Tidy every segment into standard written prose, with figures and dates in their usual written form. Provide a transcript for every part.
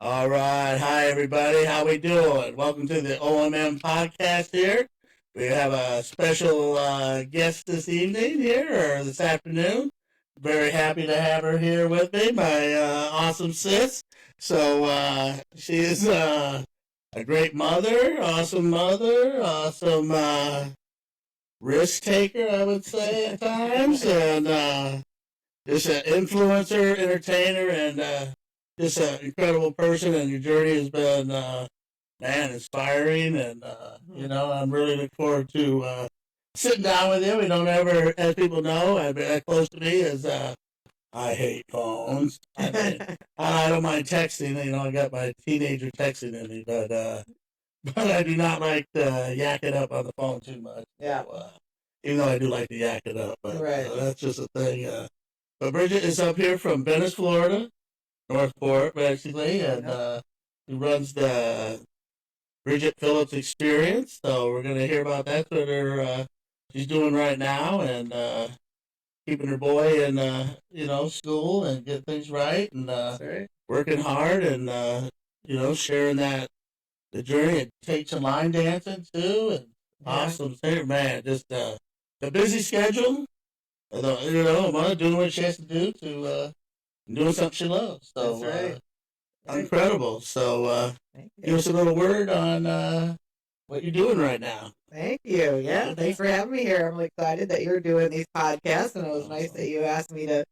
All right. Hi, everybody. How we doing? Welcome to the OMM podcast here. We have a special guest this evening here, or this afternoon. Very happy to have her here with me, my awesome sis. She is a great mother, awesome risk taker, I would say at times, and just an influencer, entertainer, and just an incredible person. And your journey has been, man, inspiring. And I'm really looking forward to sitting down with you. We don't ever, as people know, close to me is I hate phones. I don't mind texting. I got my teenager texting in me, but I do not like to yak it up on the phone too much. Yeah. Even though I do like to yak it up, but Right. that's just a thing. But Bridget is up here from Venice, Florida, Northport, basically, and she runs the Bridget Phillips Experience. So we're going to hear about that. What she's doing right now, and keeping her boy in school and get things right, and Right. working hard, and sharing the journey. It takes some line dancing too, and awesome thing, man. Just a busy schedule. Although, mother doing what she has to do to doing something she loves. So That's right. incredible. So Thank give you. us a little word on what you're doing right now. Thank you. Yeah. Thanks for having me here. I'm excited that you're doing these podcasts, and it was nice that you asked me to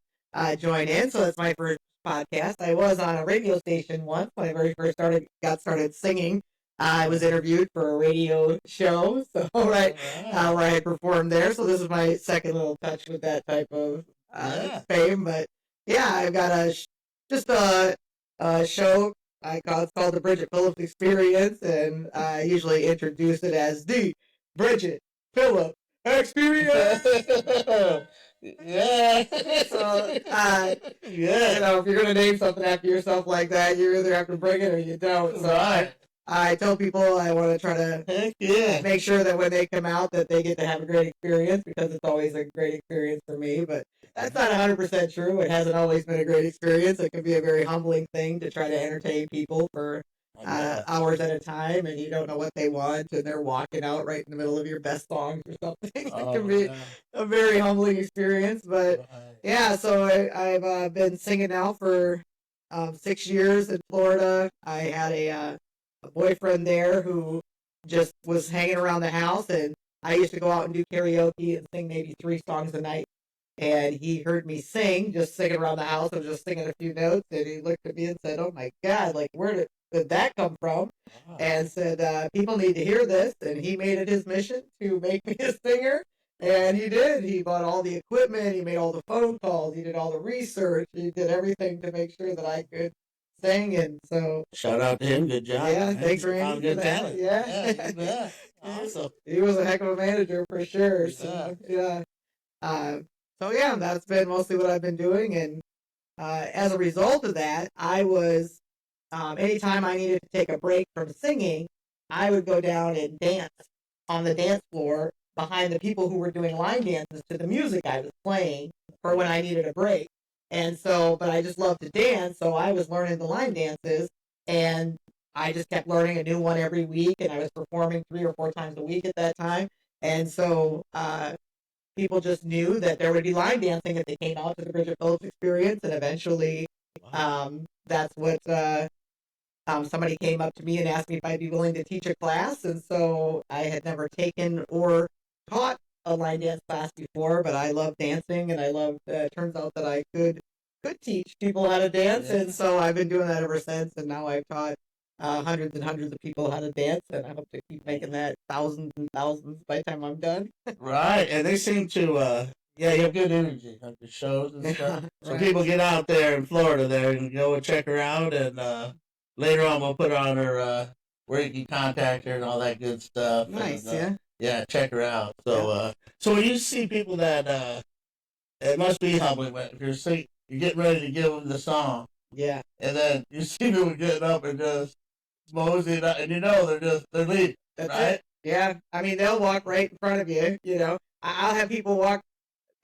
join in. So that's my first podcast. I was on a radio station once when I very first got started singing. I was interviewed for a radio show, so right, where I had performed there. So this is my second little touch with that type of fame. But yeah, I've got just a show. It's called the Bridget Phillips Experience, and I usually introduce it as the Bridget Phillips Experience. Yeah. So, yeah. if you're gonna name something after yourself like that, you either have to bring it or you don't. So I tell people I want to try to make sure that when they come out that they get to have a great experience, because it's always a great experience for me. But that's not 100% true. It hasn't always been a great experience. It can be a very humbling thing to try to entertain people for hours at a time, and you don't know what they want, and they're walking out right in the middle of your best songs or something. It can be a very humbling experience. But yeah, so I've been singing now for 6 years in Florida. I had a boyfriend there who just was hanging around the house, and I used to go out and do karaoke and sing maybe 3 songs a night. And he heard me sing, just singing around the house. I was just singing a few notes, and he looked at me and said, "Oh my God, like where did that come from?" And said, "People need to hear this." And he made it his mission to make me a singer. And he did. He bought all the equipment. He made all the phone calls. He did all the research. He did everything to make sure that I could sing. And so, shout out to him. Good job. yeah, man. thanks for Randy good for that. talent. Yeah. Awesome. He was a heck of a manager for sure. So, yeah. So yeah, that's been mostly what I've been doing. And as a result of that, I was anytime I needed to take a break from singing, I would go down and dance on the dance floor behind the people who were doing line dances to the music I was playing for when I needed a break. And so, but I just love to dance, so I was learning the line dances, and I just kept learning a new one every week, and I was performing 3 or 4 times a week at that time. And so people just knew that there would be line dancing if they came out to the Bridget Phillips Experience, and eventually that's what somebody came up to me and asked me if I'd be willing to teach a class. And so I had never taken or taught a line dance class before, but I love dancing, and I love. It turns out that I could teach people how to dance, and so I've been doing that ever since. And now I've taught hundreds and hundreds of people how to dance, and I hope to keep making that thousands and thousands by the time I'm done. Right, and they seem to. Yeah, you have good energy at the shows and stuff. So Right. people get out there in Florida there and go and check her out, and later on we'll put on her where you can contact her and all that good stuff. Nice, and, yeah. yeah, check her out. So when you see people that it must be humbling when if you're getting ready to give them the song, Yeah. and then you see people getting up and just moseying up, and they're leaving, That's right? it. Yeah. I mean, they'll walk right in front of you. I'll have people walk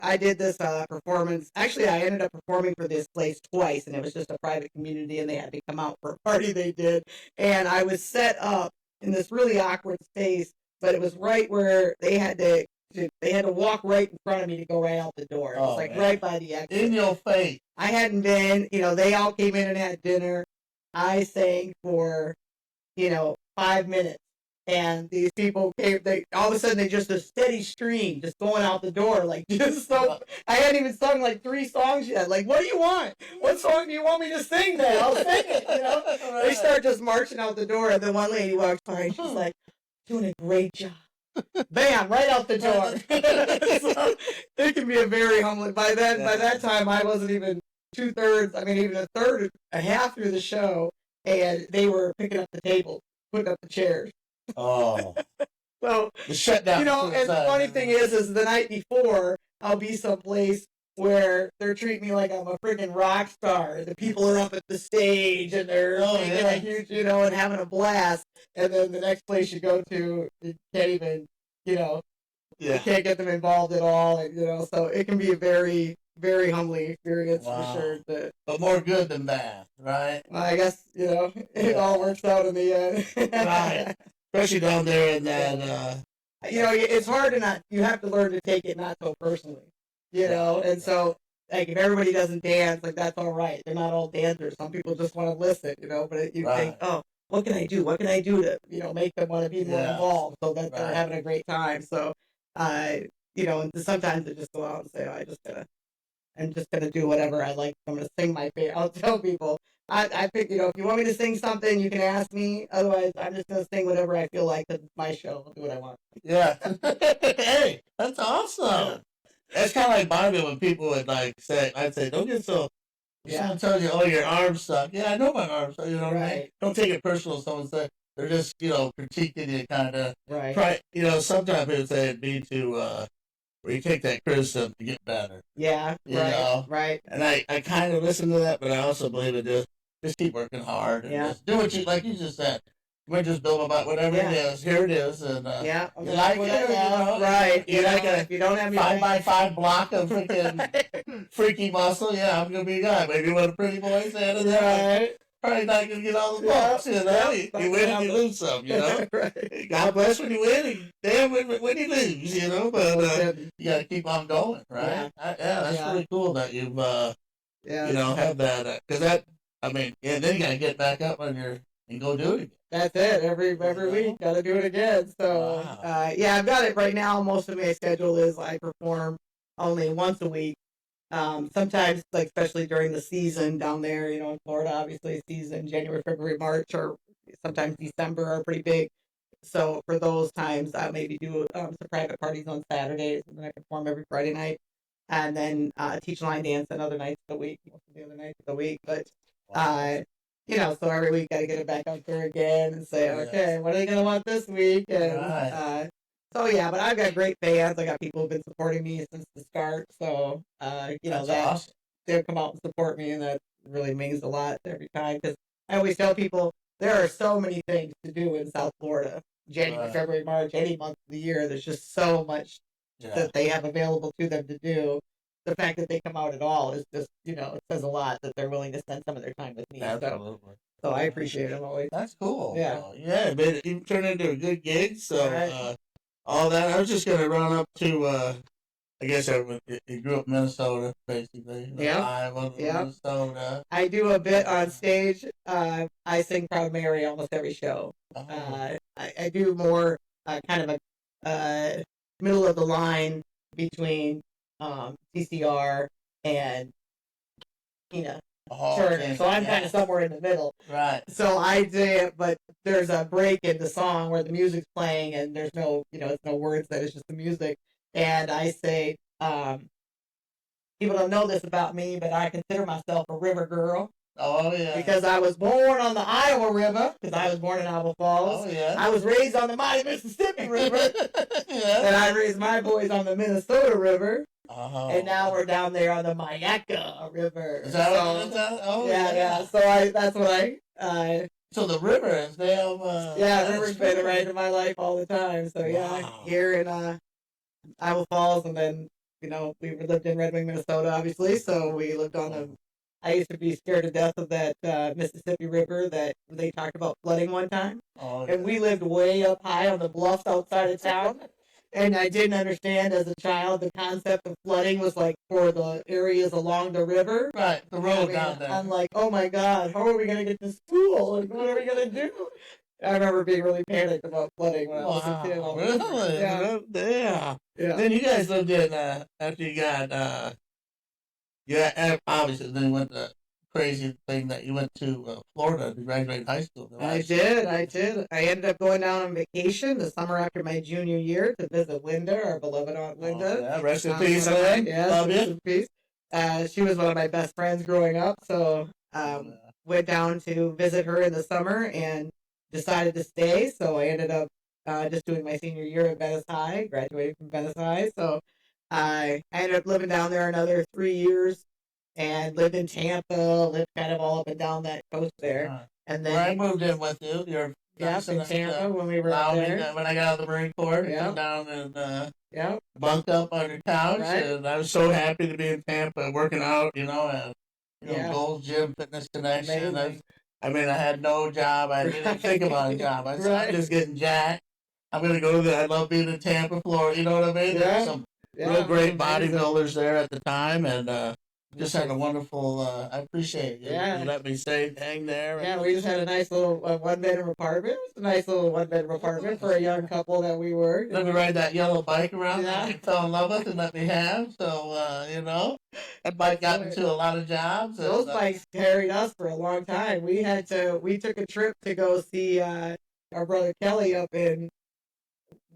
I did this performance. Actually, I ended up performing for this place twice, and it was just a private community, and they had me come out for a party they did. And I was set up in this really awkward space, but it was right where they had to walk right in front of me to go right out the door. It was like right by the exit. In your face. I hadn't been, they all came in and had dinner. I sang for, 5 minutes. And these people came, all of a sudden, they just a steady stream just going out the door. Like, just so, I hadn't even sung like 3 songs yet. Like, what do you want? What song do you want me to sing then? I'll sing it, Right. They start just marching out the door. And then one lady walks by and she's like, doing a great job. Bam, right out the door. So, it can be a very humbling. By that time, I wasn't even 2/3, even a third, a half through the show. And they were picking up the tables, putting up the chairs. Oh. So, the shutdown. And the funny thing is the night before, I'll be someplace where they're treating me like I'm a freaking rock star. The people are up at the stage and they're making a huge, and having a blast. And then the next place you go to, you can't even, you can't get them involved at all. And, so it can be a very, very humbling experience for sure. But more good than bad, right? Well, I guess, it all works out in the end. Right. Especially down there in that, it's hard to not, you have to learn to take it not so personally, and so, like, if everybody doesn't dance, like, that's all right. They're not all dancers. Some people just want to listen, but you think, oh, what can I do? What can I do to, make them want to be more involved so that they're having a great time? So, and sometimes I just go out and say, I'm just going to do whatever I like. I'm going to sing my favorite. I'll tell people, I think, if you want me to sing something, you can ask me. Otherwise, I'm just going to sing whatever I feel like because it's my show. I'll do what I want. Yeah. Hey, that's awesome. Yeah. That's kind of like Bobby when people would say, I'd say, don't get so, someone tells you, oh, your arms suck. Yeah, I know my arms suck. What I mean? Don't take it personal. Someone said, they're just, critiquing you kind of. Right. Try, sometimes people say it'd be to, where you take that criticism to get better. Yeah, right. And I kind of listen to that, but I also believe it just keep working hard and just do what you, like you just said. We just build about whatever it is. Here it is, and you like it, right? You like if you don't have 5x5 block of freaking freaky muscle, I'm gonna be a guy. Maybe you want a pretty voice out of that. Probably not gonna get all the votes, You win and you lose some, Right. God bless when you win, and damn when you lose, But you gotta keep on going, right? That's really cool that you've have that because then you gotta get back up on and go do it again. That's it. Every week, gotta do it again. So I've got it right now. Most of my schedule is I perform only once a week. Sometimes, like, especially during the season down there, in Florida, obviously season, January, February, March, or sometimes December are pretty big. So for those times, I maybe do some private parties on Saturdays, and then I perform every Friday night, and then teach line dance on other nights of the week, most of the other nights of the week. But, so every week I got to get it back out there again and say, okay, what are they going to want this week? And but I've got great fans. I got people who've been supporting me since the start. So, that's awesome. They'll come out and support me, and that really means a lot every time. Because I always tell people there are so many things to do in South Florida. January, February, March, any month of the year. There's just so much that they have available to them to do. The fact that they come out at all is just, it says a lot that they're willing to spend some of their time with me. Absolutely. So I appreciate them always. That's cool. Yeah. But it turned into a good gig. So, all that. I was just going to run up to, I guess you grew up in Minnesota, basically. Iowa, Minnesota. I do a bit on stage. I sing Proud Mary almost every show. I do more kind of a middle of the line between CCR and Tina Turner. So I'm kind of somewhere in the middle. Right. So I did, but there's a break in the song where the music's playing and there's no, it's no words, that it's just the music. And I say, people don't know this about me, but I consider myself a river girl. Oh, yeah. Because I was born on the Iowa River, because I was born in Iowa Falls. Oh, yeah. I was raised on the mighty Mississippi River. And I raised my boys on the Minnesota River. And now we're down there on the Myakka River. Is that what it's at? Oh, yeah. So that's what so the river is damn... the river's been right in my life all the time. So, here in Iowa Falls, and then we lived in Red Wing, Minnesota, obviously, so we lived on a. I used to be scared to death of that Mississippi River that they talked about flooding one time. Oh, yeah. And we lived way up high on the bluffs outside of town. And I didn't understand as a child the concept of flooding was like for the areas along the river. Right, the road down there. I'm like, oh my God, how are we going to get to school? And what are we going to do? I remember being really panicked about flooding when I was a kid. Really? Yeah. Then you guys lived in, after you got, obviously, then you went to crazy thing that you went to Florida to graduate high school. I did. I ended up going down on vacation the summer after my junior year to visit Linda, our beloved Aunt Linda. Oh, yeah, rest in peace, Lynn. Yes, rest in peace. She was one of my best friends growing up, so went down to visit her in the summer and decided to stay. So I ended up just doing my senior year at Venice High, graduated from Venice High. So I ended up living down there another 3 years and lived in Tampa, lived kind of all up and down that coast there. And then where I moved in with you, you're in Tampa when we were out there. When I got out of the Marine Corps, come down and bunked up on your couch, and I was so happy to be in Tampa working out, at Gold's Gym Fitness Connection. I had no job. I didn't think about a job. I'm just getting jacked. I'm going to go there. I love being in Tampa, Florida. You know what I mean? Yeah. There's some real great bodybuilders there at the time, and just had a wonderful, I appreciate you. You let me hang there. Yeah, we just had a nice little one-bedroom apartment. It was a nice little one-bedroom apartment for a young couple that we were. Let me ride that yellow bike around that I fell in love with and let me have. So, that bike got into a lot of jobs. Those bikes carried us for a long time. We took a trip to go see our brother Kelly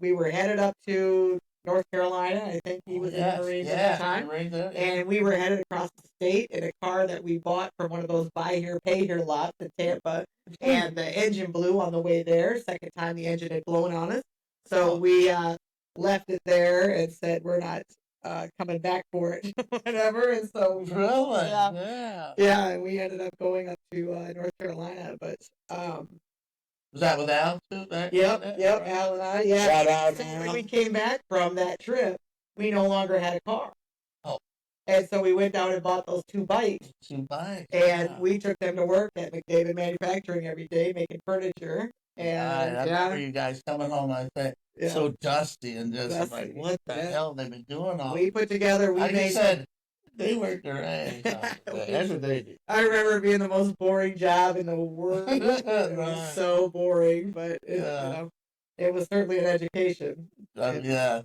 we were headed up to North Carolina. I think he was in the Marines at the time. And we were headed across the state in a car that we bought from one of those buy here, pay here lots in Tampa. And the engine blew on the way there. Second time the engine had blown on us. So we left it there and said, we're not coming back for it, whatever. And so, really? Yeah, and we ended up going up to North Carolina. But, was that with Al too? Yep, Al and I, Shout out, so when we came back from that trip, we no longer had a car. Oh. And so we went down and bought those two bikes. And we took them to work at McDavid Manufacturing every day, making furniture. And I remember you guys coming home, I think, so dusty and just like, what the hell they've been doing all we put together, they worked their ass off. That's what they did. I remember it being the most boring job in the world. It was so boring, but it was certainly an education. Yeah,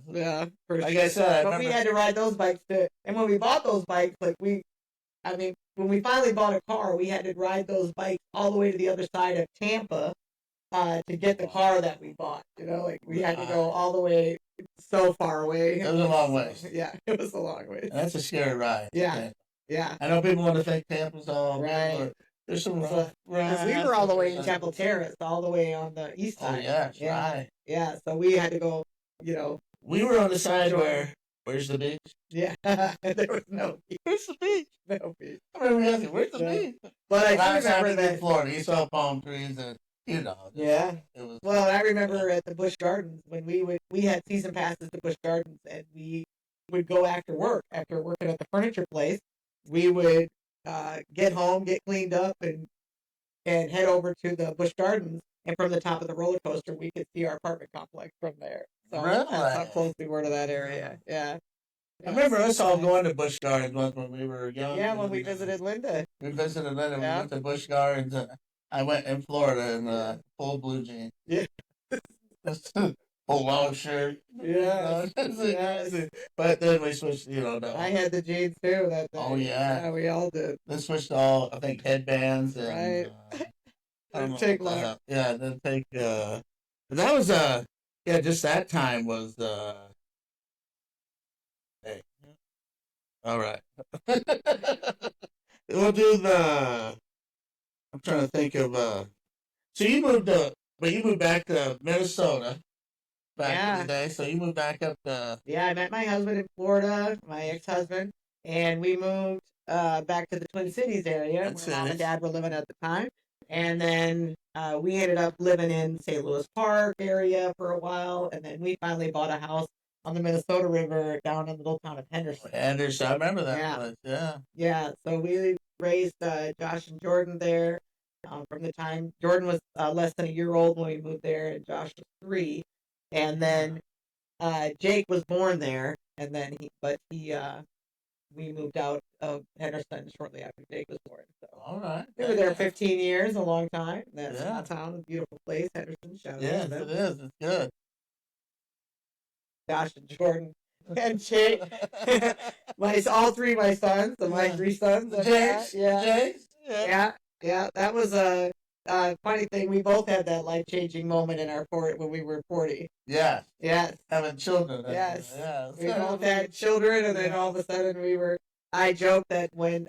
for like I said, but we had to ride those bikes too. And when we bought those bikes, when we finally bought a car, we had to ride those bikes all the way to the other side of Tampa to get the car that we bought. We had to go all the way so far away. It was a long way. Yeah, it was a long way. That's a scary ride. Yeah. I know people want to think Tampa's all right. There's some rough rides. We were all the way in Temple Terrace, all the way on the east side. Oh, yeah, right. Yeah, so we had to go, We were on the side where's the beach? Yeah, there was no beach. Where's the beach? No beach. I remember asking, where's the beach? But I remember that in Florida, you saw palm trees and, Yeah. It was. Well, I remember at the Busch Gardens when we had season passes to Busch Gardens, and we would go after working at the furniture place. We would get home, get cleaned up, and head over to the Busch Gardens. And from the top of the roller coaster, we could see our apartment complex from there. So really? That's how close we were to that area. Yeah. I remember us all going to Busch Gardens when we were young. Yeah, when we visited Linda. We visited Linda. We went to Busch Gardens. I went in Florida in full blue jeans. Yeah. Full long shirt. Yeah. But then we switched, I had the jeans too that day. Oh, yeah. Yeah, we all did. Then switched to all, I think, headbands. And, right. Didn't take long. Yeah, didn't take, that was, just that time was, hey. All right. We'll do I'm trying to think of, so you moved back to Minnesota back in the day, so you moved back up to... Yeah, I met my husband in Florida, my ex-husband, and we moved back to the Twin Cities area where Mom and Dad were living at the time. And then we ended up living in St. Louis Park area for a while, and then we finally bought a house on the Minnesota River down in the little town of Henderson. Henderson, I remember that place. Yeah. Yeah. So we raised Josh and Jordan there. From the time Jordan was less than a year old when we moved there, and Josh was 3, and then Jake was born there, and then we moved out of Henderson shortly after Jake was born. So all right, we were there 15 years, a long time. That small town, a beautiful place, Henderson. Shout out to them. It is. It's good. Josh and Jordan and Jake, all 3 of my sons, and my 3 sons. Jake, yeah. That was a funny thing. We both had that life-changing moment in our 40 when we were 40. Yes. Yes. Having children. Yes. Yes. We both had children, and then all of a sudden I joked that when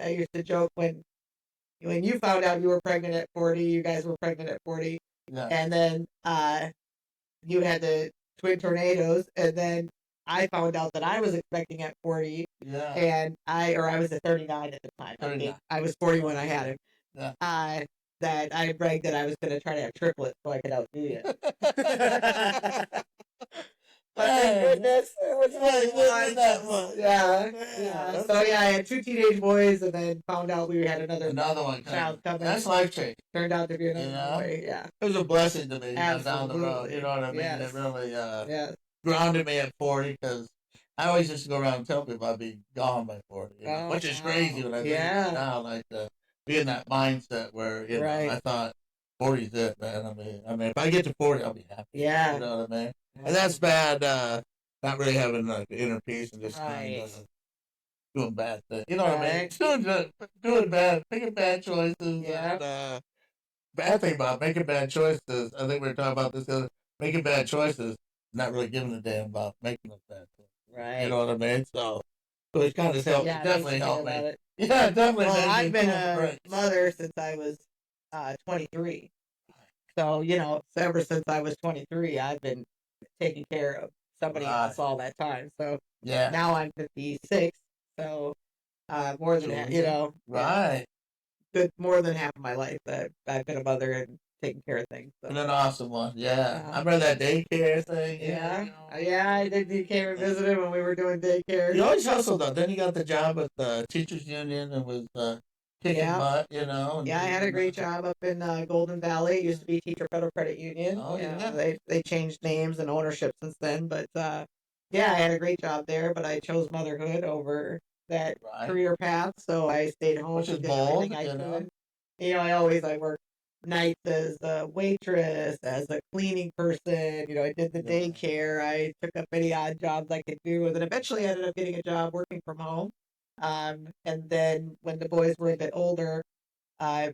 you found out you were pregnant at 40, you guys were pregnant at 40, and then you had the twin tornadoes, and then I found out that I was expecting at 40, and I was at 39 at the time. I was 40 when I had him. Yeah. That I bragged that I was going to try to have triplets so I could outdo you. But thank goodness, it was that one. Yeah. So I had 2 teenage boys, and then found out we had another one child coming. That's life change. Turned out to be another boy. Yeah. It was a blessing to me down the road. You know what I mean? Yes. It really grounded me at 40 because I always used to go around and tell people I'd be gone by 40, which is crazy when I think now, like be in that mindset where know, I thought 40 is it, man. I mean, if I get to 40, I'll be happy. Yeah. You know what I mean? And that's bad, not really having like the inner peace and just kind of doing bad things. You know what I mean? Doing bad, making bad choices. Yeah. And, bad thing about making bad choices, I think we were talking about this the other, making bad choices, not really giving a damn about making those bad choices. Right. You know what I mean? So it kind of helped. Yeah, definitely helped me. Yeah, definitely. Well, I've been a mother since I was 23. So, ever since I was 23, I've been taking care of somebody else all that time. So now I'm 56. So more than half, right. Good, more than half of my life that I've been a mother and taking care of things. So. And an awesome one. Yeah. I remember that daycare thing. Yeah. I did. You came and visited when we were doing daycare. You always hustled though. Then you got the job with the teachers union and was kicking butt, And I had a great job up in Golden Valley. It used to be Teacher Federal Credit Union. Oh, yeah. They changed names and ownership since then. But I had a great job there, but I chose motherhood over that career path. So I stayed home. Which is bold, I could. I worked nights as a waitress, as a cleaning person. I did the daycare. I took up any odd jobs I could do. And then eventually I ended up getting a job working from home. And then when the boys were a bit older, I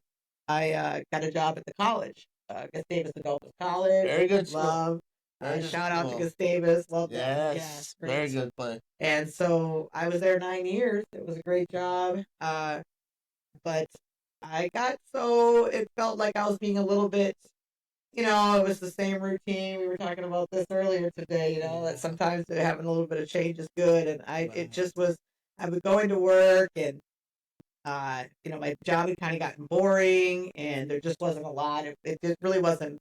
got a job at the college, Gustavus Adolphus College. Very good school. Shout out to Gustavus. Love that. Yes, very good place. And so I was there 9 years. It was a great job. But it felt like I was being a little bit, it was the same routine. We were talking about this earlier today, that sometimes having a little bit of change is good. And it just was, I would go into work and, my job had kind of gotten boring and there just wasn't a lot. It really wasn't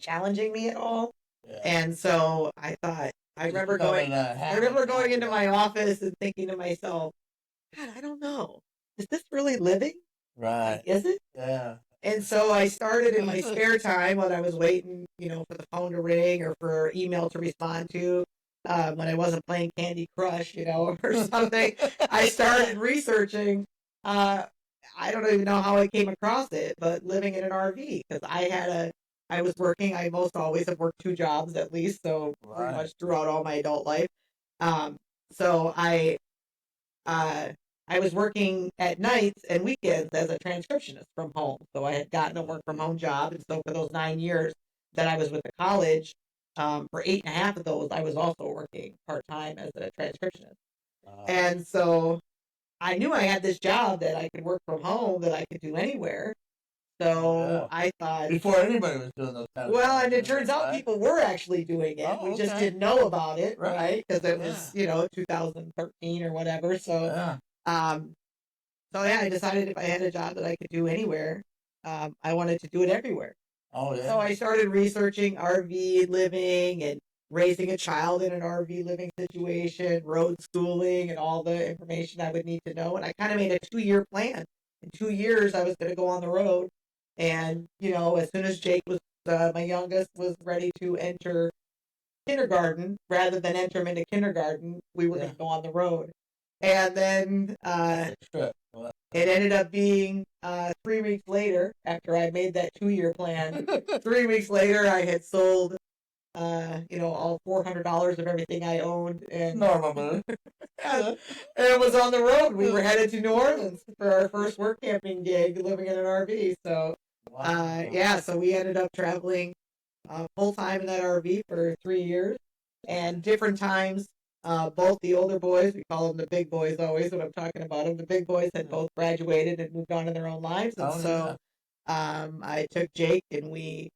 challenging me at all. Yeah. And so I thought, I remember going into my office and thinking to myself, God, I don't know. Is this really living? Right. Is it? Yeah. And so I started in my spare time when I was waiting, for the phone to ring or for email to respond to. When I wasn't playing Candy Crush, or something, I started researching. I don't even know how I came across it, but living in an RV because I was working. I most always have worked 2 jobs at least, so pretty much throughout all my adult life. So I was working at nights and weekends as a transcriptionist from home. So I had gotten a work from home job, and so for those 9 years that I was with the college. For 8.5 of those, I was also working part-time as a transcriptionist. And so I knew I had this job that I could work from home, that I could do anywhere. So I thought... Before anybody was doing those kind of things. And it turns out people were actually doing it. We just didn't know about it, right? Because it was, 2013 or whatever. So, I decided if I had a job that I could do anywhere, I wanted to do it everywhere. Oh, yeah. So I started researching RV living and raising a child in an RV living situation, road schooling, and all the information I would need to know. And I kind of made a 2-year plan. In 2 years, I was going to go on the road. And, as soon as Jake was, my youngest, was ready to enter kindergarten, rather than enter him into kindergarten, we were going to go on the road. And then it ended up being 3 weeks later, after I made that 2-year plan. 3 weeks later, I had sold, all $400 of everything I owned, and normal, and it was on the road. We were headed to New Orleans for our first work camping gig, living in an RV. So, so we ended up traveling full time in that RV for 3 years, and different times. Both the older boys, we call them the big boys always when I'm talking about them, the big boys had both graduated and moved on in their own lives. And I took Jake and we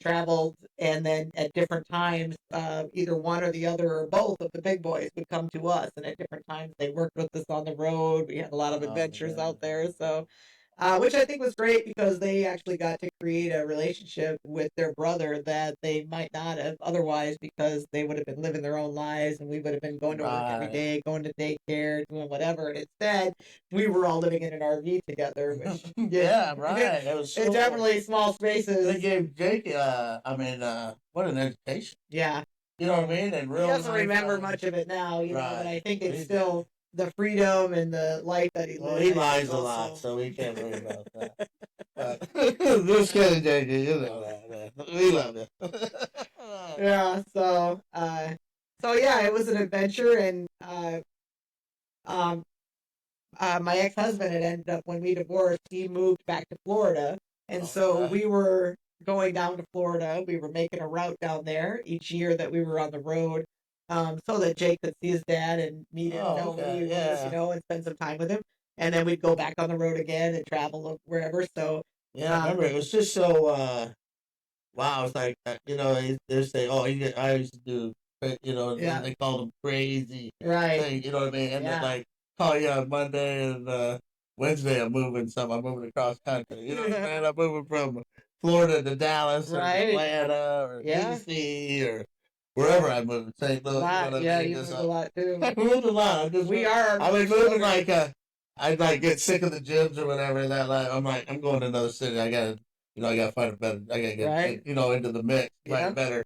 traveled, and then at different times, either one or the other or both of the big boys would come to us. And at different times, they worked with us on the road. We had a lot of adventures out there. So, which I think was great because they actually got to create a relationship with their brother that they might not have otherwise, because they would have been living their own lives and we would have been going to work every day, going to daycare, doing whatever. And instead, we were all living in an RV together. Which, right. It definitely small spaces. They gave Jake, what an education. Yeah. You know what I mean? And he doesn't remember much of it now, but I think it's still the freedom and the life that he lives. Well, he lies a lot, so we can't worry about that. This kind of Jake, you know that, man. We love it. Yeah, so it was an adventure, and my ex-husband had ended up, when we divorced, he moved back to Florida, and we were going down to Florida. We were making a route down there each year that we were on the road, so that Jake could see his dad and meet him, know who he was, and spend some time with him. And then we'd go back on the road again and travel wherever. So I remember it was just so wow. It's like they say, I used to do, and they call them crazy, right? Thing, you know what I mean? And then like call you on Monday and Wednesday I'm moving across country. You know what I mean? I'm moving from Florida to Dallas or Atlanta or DC or wherever I moved, St. Louis. You moved a lot too. I moved a lot. I was moving like I'd like get sick of the gyms or whatever. And that I'm like, I'm going to another city. I gotta find a better. I gotta get into the mix, find better,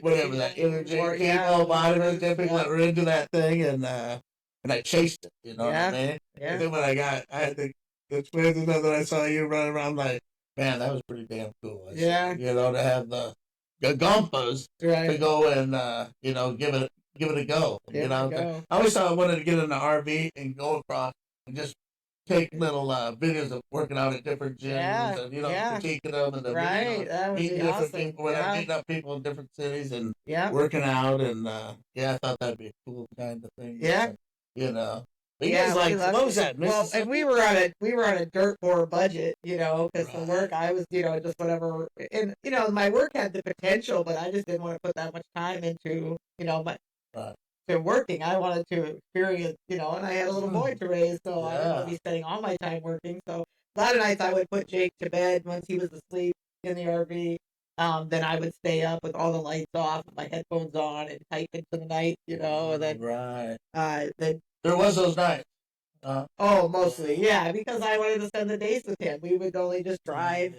whatever that energy, chemo, vitamins, different. We're into that thing, and I chased it. You know what I mean? And then when I had the twins that I saw you running around, like, man, that was pretty damn cool. To have the gumpas to go and give it a go. I always thought I wanted to get in the RV and go across and just take little videos of working out at different gyms and critiquing them and meeting different people, meeting up people in different cities and working out, and I thought that'd be a cool kind of thing. But you guys what was that? Well, and we were on a dirt poor budget, because the work I was, just whatever, and my work had the potential, but I just didn't want to put that much time into, to working. I wanted to experience, and I had a little boy to raise, so I didn't want to be spending all my time working. So a lot of nights I would put Jake to bed once he was asleep in the RV. Then I would stay up with all the lights off, with my headphones on, and type into the night, and then then there was those nights. Mostly, because I wanted to spend the days with him. We would only just drive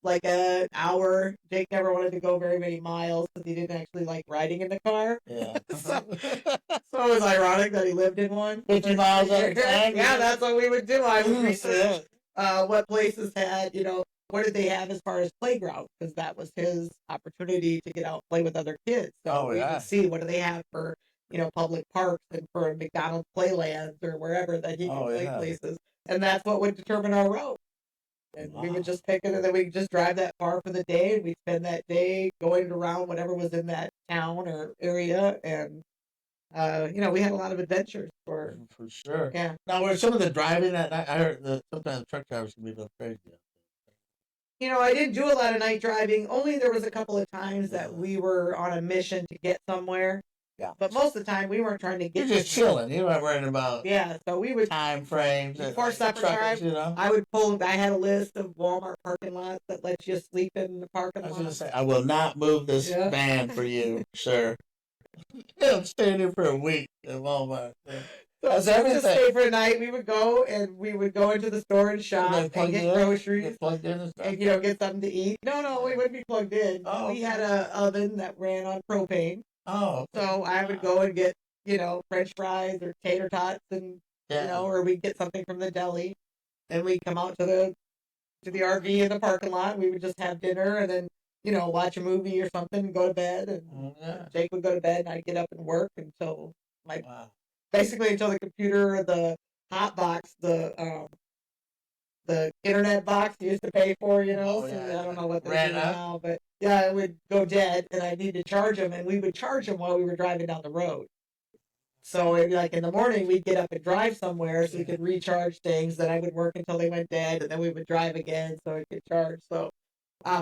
like an hour. Jake never wanted to go very many miles because he didn't actually like riding in the car. Yeah. so it was ironic that he lived in one. 50 miles at a time. Yeah, that's what we would do. I would research what places had, what did they have as far as playground, because that was his opportunity to get out and play with other kids. So we would see what do they have for public parks and for McDonald's playlands or wherever that he could play places. And that's what would determine our route. And we would just pick it, and then we'd just drive that far for the day, and we'd spend that day going around whatever was in that town or area. And, we had a lot of adventures for sure. Yeah. Now, were some of the driving at night? I heard that sometimes truck drivers can be a little crazy. I didn't do a lot of night driving. Only there was a couple of times that we were on a mission to get somewhere. Yeah. But most of the time, we weren't trying to get. You're just chilling. You weren't worrying about. Yeah. So we would time frames. Before supper time, I would pull. I had a list of Walmart parking lots that lets you sleep in the parking lot. I was going to say, I will not move this van for you, sir. Yeah, I'm staying here for a week at Walmart. Yeah. So That's we would everything. just stay for a night. We would go and we would go into the store and shop and get groceries. Get plugged in and stuff. And get something to eat. No, we wouldn't be plugged in. Oh, we had a oven that ran on propane. Oh, okay. So I would go and get French fries or tater tots and or we'd get something from the deli, and we'd come out to the RV in the parking lot. We would just have dinner and then watch a movie or something and go to bed. And Jake would go to bed and I'd get up and work until basically until the computer, the hot box, the internet box you used to pay for, so I don't know what they're doing now, but it would go dead, and I need to charge them, and we would charge them while we were driving down the road. So it'd be like in the morning, we'd get up and drive somewhere so we could recharge things. Then I would work until they went dead, and then we would drive again so it could charge. So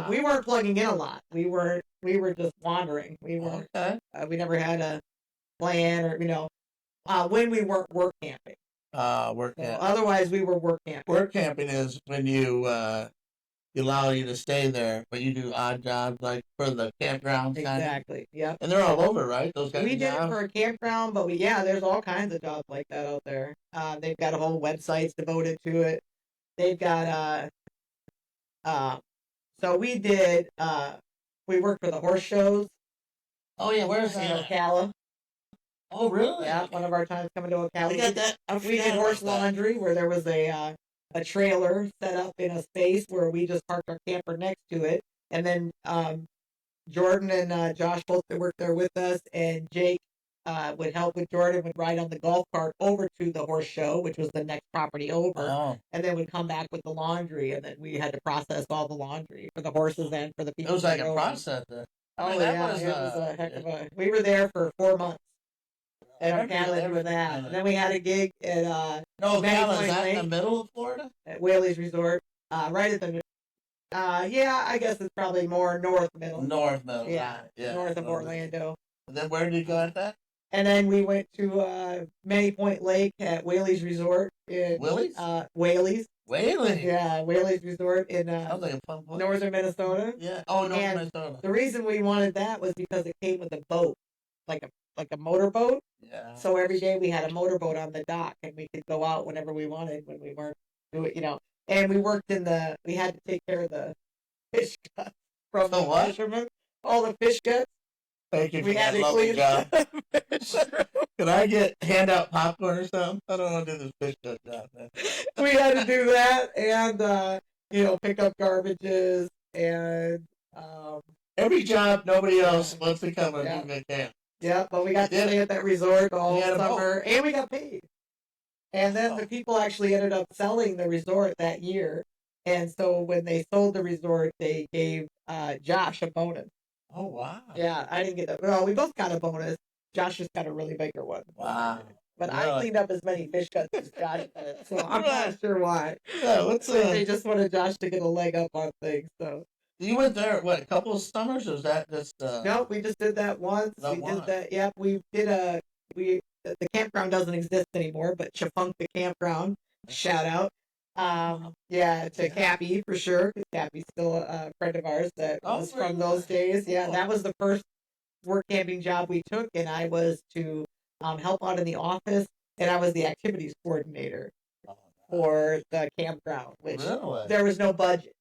we weren't plugging in a lot. We were just wandering. We weren't. We never had a plan or when we weren't work camping. Work camping. Otherwise, we were work camping. Work camping is when you allow you to stay there, but you do odd jobs like for the campground. Exactly. Yeah. And they're all over, right? Those guys. We did it for a campground, but there's all kinds of jobs like that out there. They've got a whole websites devoted to it. They've got so we did we worked for the horse shows. Oh yeah, where's that? In Ocala. Oh really? Yeah, one of our times coming to Ocala. We got that. We did horse laundry where there was a trailer set up in a space where we just parked our camper next to it, and then Jordan and Josh both worked there with us, and Jake would help with Jordan, would ride on the golf cart over to the horse show, which was the next property over, and then would come back with the laundry, and then we had to process all the laundry for the horses and for the people. It was like a process. It was a heck of a. We were there for 4 months. And Ocala with that. And then we had a gig at Ocala, is that in the middle of Florida? At Whaley's Resort. Right at the I guess it's probably more north middle. North middle. Yeah. North of Orlando. And then where did you go at that? And then we went to Many Point Lake at Whaley's Resort in Whaley's. Whaley? Yeah, Whaley's Resort in like a fun place. Northern Minnesota. Yeah. Oh, northern Minnesota. The reason we wanted that was because it came with a boat, like a motorboat. Yeah. So every day we had a motorboat on the dock, and we could go out whenever we wanted when we weren't doing, And we worked we had to take care of the fish guts from the fishermen. All the fish guts. Thank you for that lovely job. Can I hand out popcorn or something? I don't want to do this fish gut job, man. We had to do that and, pick up garbages and... every job nobody else wants to come and do the camp. Yeah, but we got to stay at that resort all summer, and we got paid. And then the people actually ended up selling the resort that year. And so when they sold the resort, they gave Josh a bonus. Oh, wow. Yeah, I didn't get that. Well, we both got a bonus. Josh just got a really bigger one. Wow. But really? I cleaned up as many fish cuts as Josh did, so I'm not sure why. Yeah, they just wanted Josh to get a leg up on things, so... You went there, a couple of summers, or was that just... No, we just did that once. Did that, yeah, we did the campground doesn't exist anymore, but Chafunk the campground, shout out. To Cappy, for sure, because Cappy's still a friend of ours that was from those days. Yeah, that was the first work camping job we took, and I was to help out in the office, and I was the activities coordinator for the campground, which there was no budget.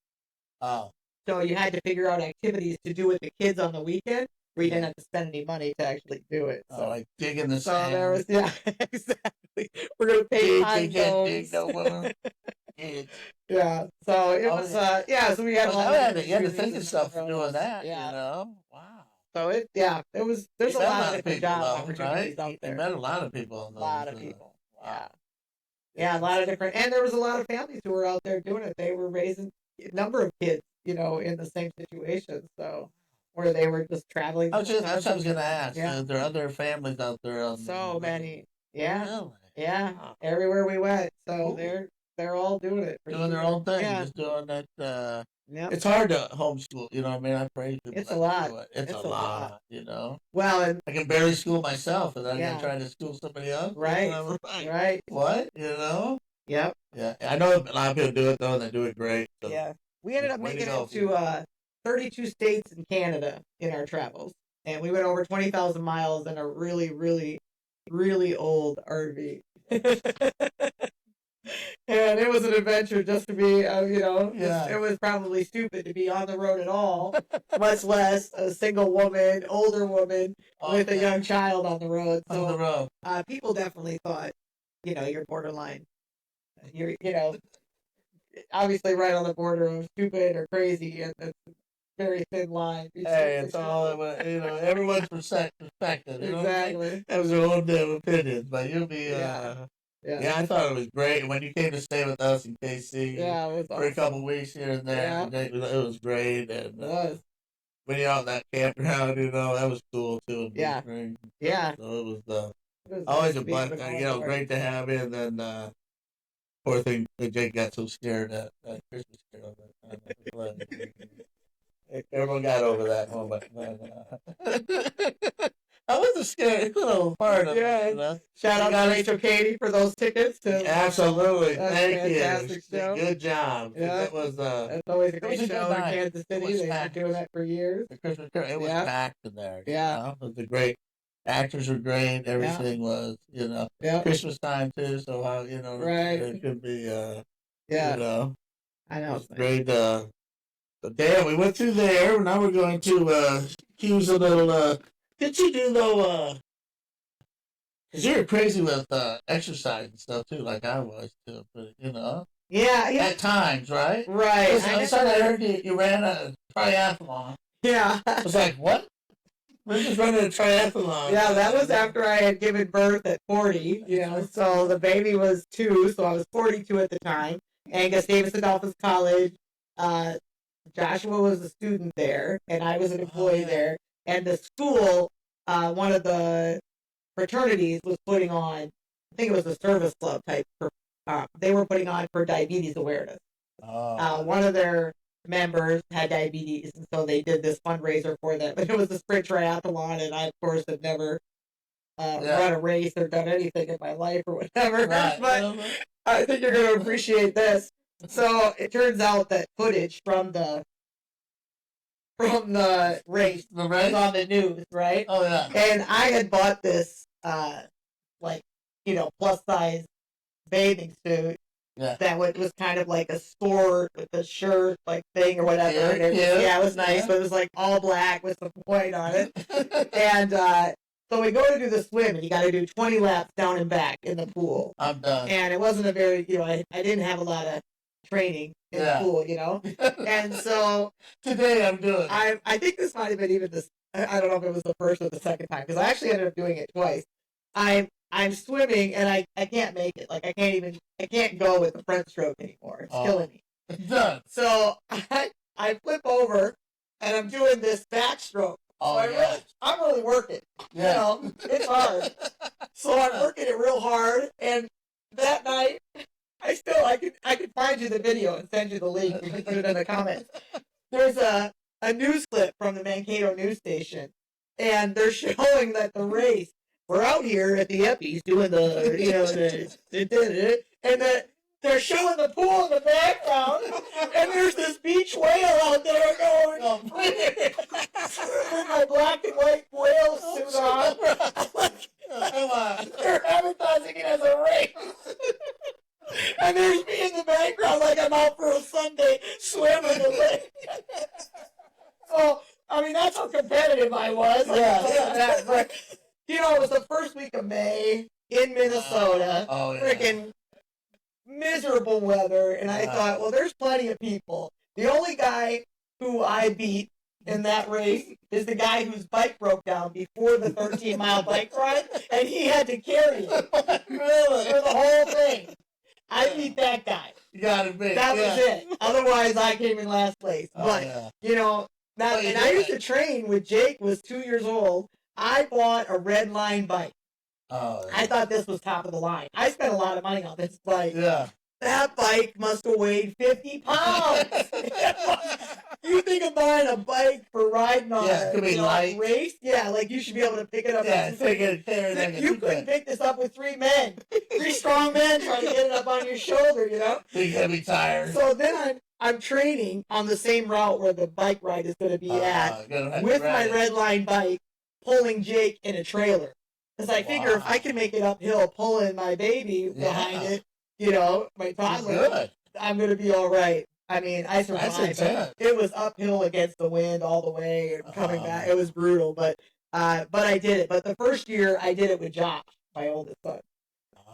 Oh. So you had to figure out activities to do with the kids on the weekend where you didn't have to spend any money to actually do it. So like digging the sand. So there was, exactly. We're going to pay time zones. Yeah, so it was, so we had a lot of... You had to think of stuff for doing that, Wow. So there's a lot of different job opportunities out there. You met a lot of people. A lot of people, yeah, a lot of different, and there was a lot of families who were out there doing it. They were raising a number of kids, in the same situation, so where they were just traveling. That's what I was going to ask. Yeah. There are other families out there. So many. Yeah. Really? Yeah. Everywhere we went. So they're all doing it. Doing their own thing. Yeah. Just doing that. It's hard to homeschool. You know what I mean? I praise people. It's a lot. It's a lot. Well, and I can barely school myself, and then I'm trying to school somebody else. Right. Right. What? Yep. Yeah. I know a lot of people do it, though, and they do it great. So. Yeah. We ended up making it to 32 states in Canada in our travels. and we went over 20,000 miles in a really, really, really old RV. And it was an adventure just to be, it was probably stupid to be on the road at all, much less a single woman, older woman with a young child on the road. So people definitely thought, you're borderline. You're, obviously right on the border of stupid or crazy, and it's a very thin line. Hey, it's all, everyone's perspective. Exactly. That was their own damn opinion, but you'll be, Yeah, I thought it was great. When you came to stay with us in KC it was for awesome. a couple weeks here and there, it was great. And when you're out in that campground, that was cool too. Yeah. Yeah. So it was always a blessing. Great to have you. And then, poor thing, Jake got so scared at Christmas Carol. Everyone got over that moment. I was a scary little part of it. Shout out to Rachel Katie for those tickets. Absolutely. Thank fantastic you. Show. Good job. Yeah. It was, it's always a great show in Kansas City. They've been doing that for years. The Christmas Carol, it was packed in there. Yeah. It was a great. Actors were great. Everything was, Christmas time too. So how, right. It could be, I know. It's great. So damn, we went through there. Now we're going to use a little. Did you do though? Because you're crazy with exercise and stuff too, like I was too. But Yeah. At times, right? Right. I heard you ran a triathlon. Yeah. I was like, what? We're just running a triathlon. Yeah, that was after I had given birth at 40. So the baby was 2, so I was 42 at the time. Angus Davis Adolphus College. Joshua was a student there, and I was an employee there. And the school, one of the fraternities was putting on, I think it was a service club type, they were putting on for diabetes awareness. One of their members had diabetes, and so they did this fundraiser for them. But it was a sprint triathlon, and I, of course, had never run a race or done anything in my life or whatever. Right. But I think you're going to appreciate this. So it turns out that footage from the race was on the news, right? Oh yeah. And I had bought this plus size bathing suit. Yeah. That was kind of like a sport with a shirt thing or whatever. Yeah, it was nice, but it was like all black with some white on it. And so we go to do the swim, and you got to do 20 laps down and back in the pool. I'm done. And it wasn't a very, I didn't have a lot of training in the pool, And so today I'm doing. I think this might have been even this. I don't know if it was the first or the second time, because I actually ended up doing it twice. I'm swimming, and I can't make it. I can't go with the front stroke anymore. It's killing me. Done. So I flip over, and I'm doing this backstroke. So I'm really working. Yeah. It's hard. So I'm working it real hard, and that night, I could find you the video and send you the link. You can put it in the comments. There's a news clip from the Mankato news station, and they're showing that the race. We're out here at the Eppies doing and they're showing the pool in the background, and there's this beach whale out there going, with my black and white whale suit on. Come on. They're advertising it as a race. And there's me in the background like I'm out for a Sunday swim in the lake. So, that's how competitive I was. But, it was the first week of May in Minnesota. Freaking miserable weather. And I thought, well, there's plenty of people. The only guy who I beat in that race is the guy whose bike broke down before the 13-mile bike ride, and he had to carry it. Really? For the whole thing. I beat that guy. You got it, That was it. Otherwise, I came in last place. But, I used to train when Jake was 2 years old. I bought a red line bike. I thought this was top of the line. I spent a lot of money on this bike. Yeah. That bike must have weighed 50 pounds. You think of buying a bike for riding on a race? Yeah, you should be able to pick it up. Yeah, take it. You couldn't pick this up with 3 men. 3 strong men trying to get it up on your shoulder, Big heavy tires. So then I'm training on the same route where the bike ride is going to be at with my red line bike. pulling Jake in a trailer. Because I figure if I can make it uphill pulling my baby behind it, my toddler, I'm going to be all right. I mean, I survived. It was uphill against the wind all the way and coming back. It was brutal, but I did it. But the first year, I did it with Josh, my oldest son.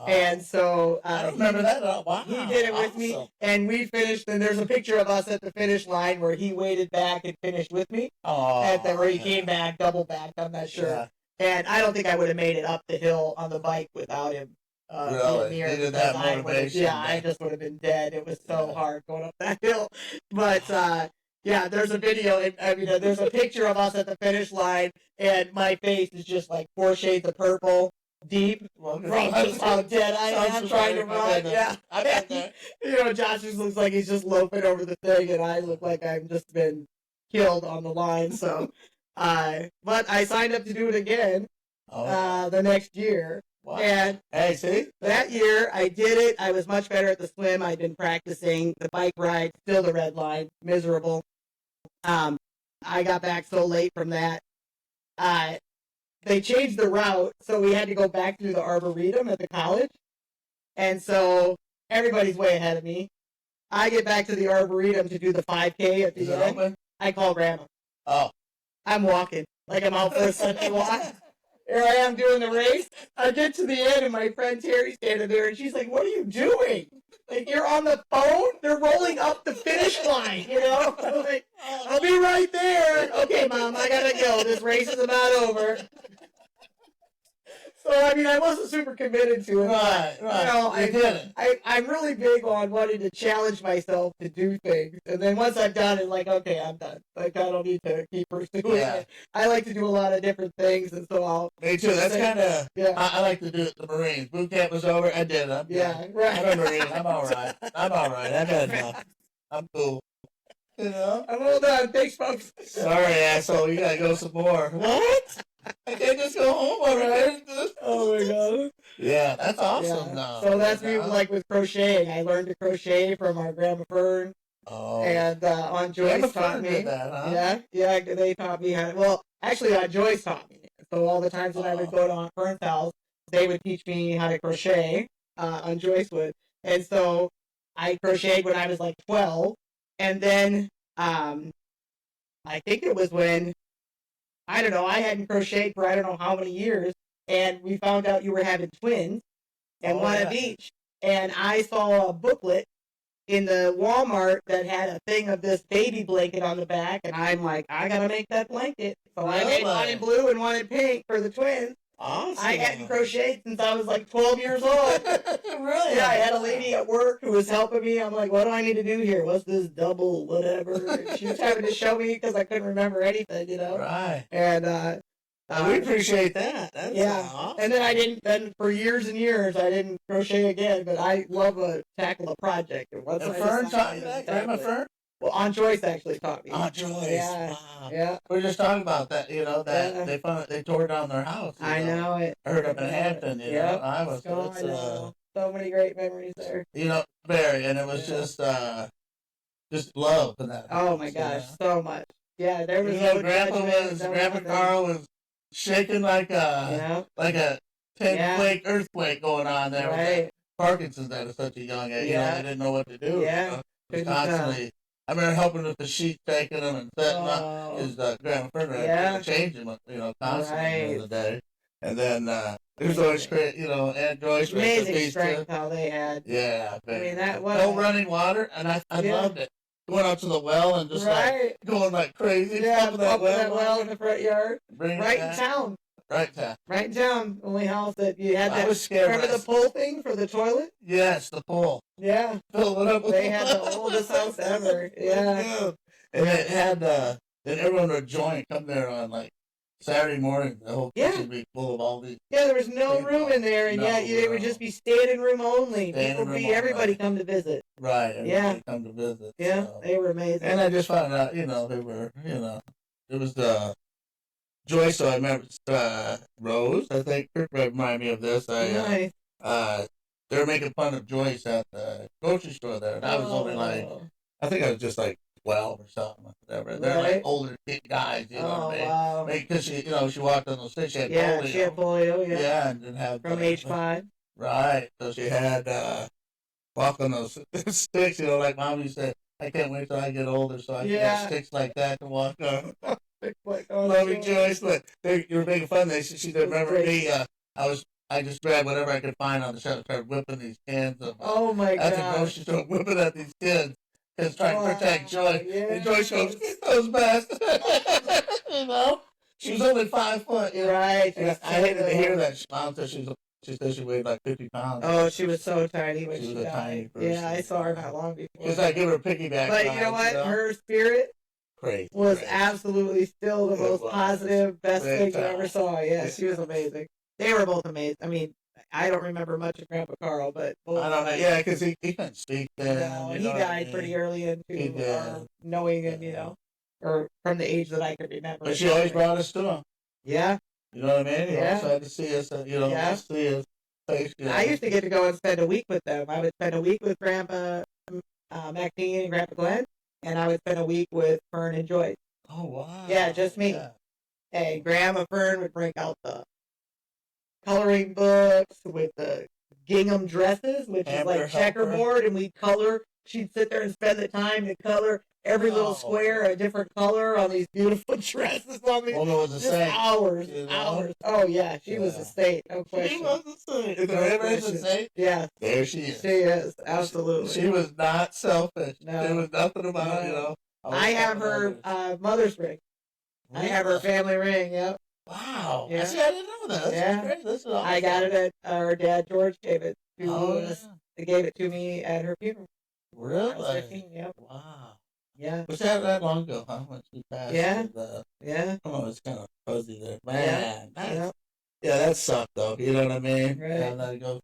And so I remember that. Wow, he did it with me, and we finished. And there's a picture of us at the finish line where he waded back and finished with me. Where he came back, double backed. I'm not sure. Yeah. And I don't think I would have made it up the hill on the bike without him. Really? Needed that motivation. I just would have been dead. It was so hard going up that hill. But there's a video. There's a picture of us at the finish line, and my face is just like 4 shades of purple. Deep, from just how dead I am trying to run. Yeah, I bet there. Josh just looks like he's just loafing over the thing, and I look like I've just been killed on the line. So, but I signed up to do it again the next year. Wow. And that year I did it. I was much better at the swim. I'd been practicing the bike ride, still the red line, miserable. I got back so late from that. They changed the route, so we had to go back through the Arboretum at the college. And so everybody's way ahead of me. I get back to the Arboretum to do the 5K at the end. Open? I call Grandma. Oh. I'm walking, like I'm out for a Sunday walk. Here I am doing the race. I get to the end, and my friend Terry's standing there, and she's like, "What are you doing? Like, you're on the phone? They're rolling up the finish line, I'm like, I'll be right there. Okay, Mom, I gotta go. This race is about over." So, I wasn't super committed to it. Right. I did it. I'm really big on wanting to challenge myself to do things. And then once I'm done, it's like, okay, I'm done. Like, I don't need to keep pursuing it. I like to do a lot of different things, and so I'll... Me too. That's kind of... Yeah. I like to do it the Marines. Boot camp was over. I did it. Right. I'm a Marine. I'm all right. I got enough. I'm cool. I'm all done. Thanks, folks. Sorry, asshole. You gotta go some more. What? I can't just go home already. Oh my god. Yeah, that's awesome. Yeah. So that's me like with crocheting. I learned to crochet from our Grandma Fern. Oh. And Aunt Joyce taught me. That, huh? Yeah, they taught me how to, well, actually Aunt Joyce taught me. So all the times when I would go to Aunt Fern's house, they would teach me how to crochet. Aunt Joyce would. And so I crocheted when I was like 12. And then I think it was when, I don't know, I hadn't crocheted for I don't know how many years, and we found out you were having twins, and one of each. And I saw a booklet in the Walmart that had a thing of this baby blanket on the back, and I'm like, I gotta make that blanket. So I made one in blue and one in pink for the twins. Awesome. I hadn't crocheted since I was like 12 years old. Really? Yeah, I had a lady at work who was helping me. I'm like, what do I need to do here? What's this double whatever? And she was having to show me because I couldn't remember anything, Right. And we appreciate that. That's awesome. And then for years and years, I didn't crochet again, but I love to tackle a project. And Fern taught you that? Grandma Fern? Well, Aunt Joyce actually taught me. Aunt Joyce. Yeah. Wow. Yeah. We were just talking about that, that they tore down their house. I know it. I heard up in Hampton, I was. So many great memories there. Barry, and it was just love for that. Oh my gosh, so much. Yeah, there was Grandpa Carl was shaking like a 10-quake earthquake going on there. Right. Parkinson's at such a young age. Yeah. They didn't know what to do. Yeah. Constantly. I remember helping with the sheet, taking them and setting up his Grandma Fern, changing them, constantly in the day. And then it was always great, Aunt Joyce. Amazing strength how they had. Yeah. That was no running water, and I loved it. Going out to the well and just going like crazy. Yeah, up that well in the front yard. Right in town. Right in town. Only house that you had that. I was scared. Remember the pull thing for the toilet? Yes, the pull. Yeah. Fill it up. They had the oldest house ever. Yeah. And it had, then everyone would join, come there on like Saturday morning. The whole kitchen would be full of all these. Yeah, there was no room in there, and they would just be standing room only. Everybody come to visit. Right. Everybody come to visit. Yeah, so. They were amazing. And I just found out, they were, it was Joyce, so I remember Rose, I think, reminded me of this. They were making fun of Joyce at the grocery store there, and I was only like, I think I was just like 12 or something, whatever. They're like older guys, you know what I mean? Wow. Because she walked on those sticks. She had polio. She had polio, Yeah, and didn't have from age 5. Right. So she had walk on those sticks, like Mommy said. I can't wait till I get older so I can get sticks like that to walk on. Lovey Joyce, but you were making fun. She said, remember me? I just grabbed whatever I could find on the shelf and started whipping these cans of. Oh my god! At the grocery store, whipping at these kids, because trying to protect Joy. Yeah. And Joyce goes, "Get those bastards!" She was only 5 foot. Right. And I hated to hear that. Mom said she said she weighed like 50 pounds. Oh, she was so tiny when she was a died. tiny person. Yeah, I saw her not long before. Just like give her a piggyback. But you know what? Her spirit was absolutely still the most positive, best thing you ever saw. Yeah, she was amazing. They were both amazing. I mean, I don't remember much of Grandpa Carl, but I don't know. Yeah, because he couldn't speak then. No, and he died pretty early into knowing him, or from the age that I could remember. But she always brought us to him. Yeah. You know what I mean? He also had to see us, see his face. I used to get to go and spend a week with them. I would spend a week with Grandpa McNean and Grandpa Glenn, and I would spend a week with Fern and Joyce. Oh, wow. Yeah, just me. Yeah. And Grandma Fern would bring out the coloring books with the gingham dresses, which is like checkerboard, and we'd color. She'd sit there and spend the time to color every little square a different color on these beautiful dresses on these. Was hours. Oh yeah, she was a saint, no question. She was a saint. Is there ever a saint? Yeah, there she is. She is absolutely. She was not selfish. No. There was nothing about I have her mother's ring. Really? I have her family ring. Yep. Wow. Yeah. See, I didn't know that. This is awesome. I got it at her dad George gave it to us. They gave it to me at her funeral. Really? I was 15, yep. Wow. Yeah. Was that long ago, huh? When she passed? Yeah. Yeah. Oh, it's kind of fuzzy there. Man. Yeah, that sucked, though. You know what I mean? Right. And then go,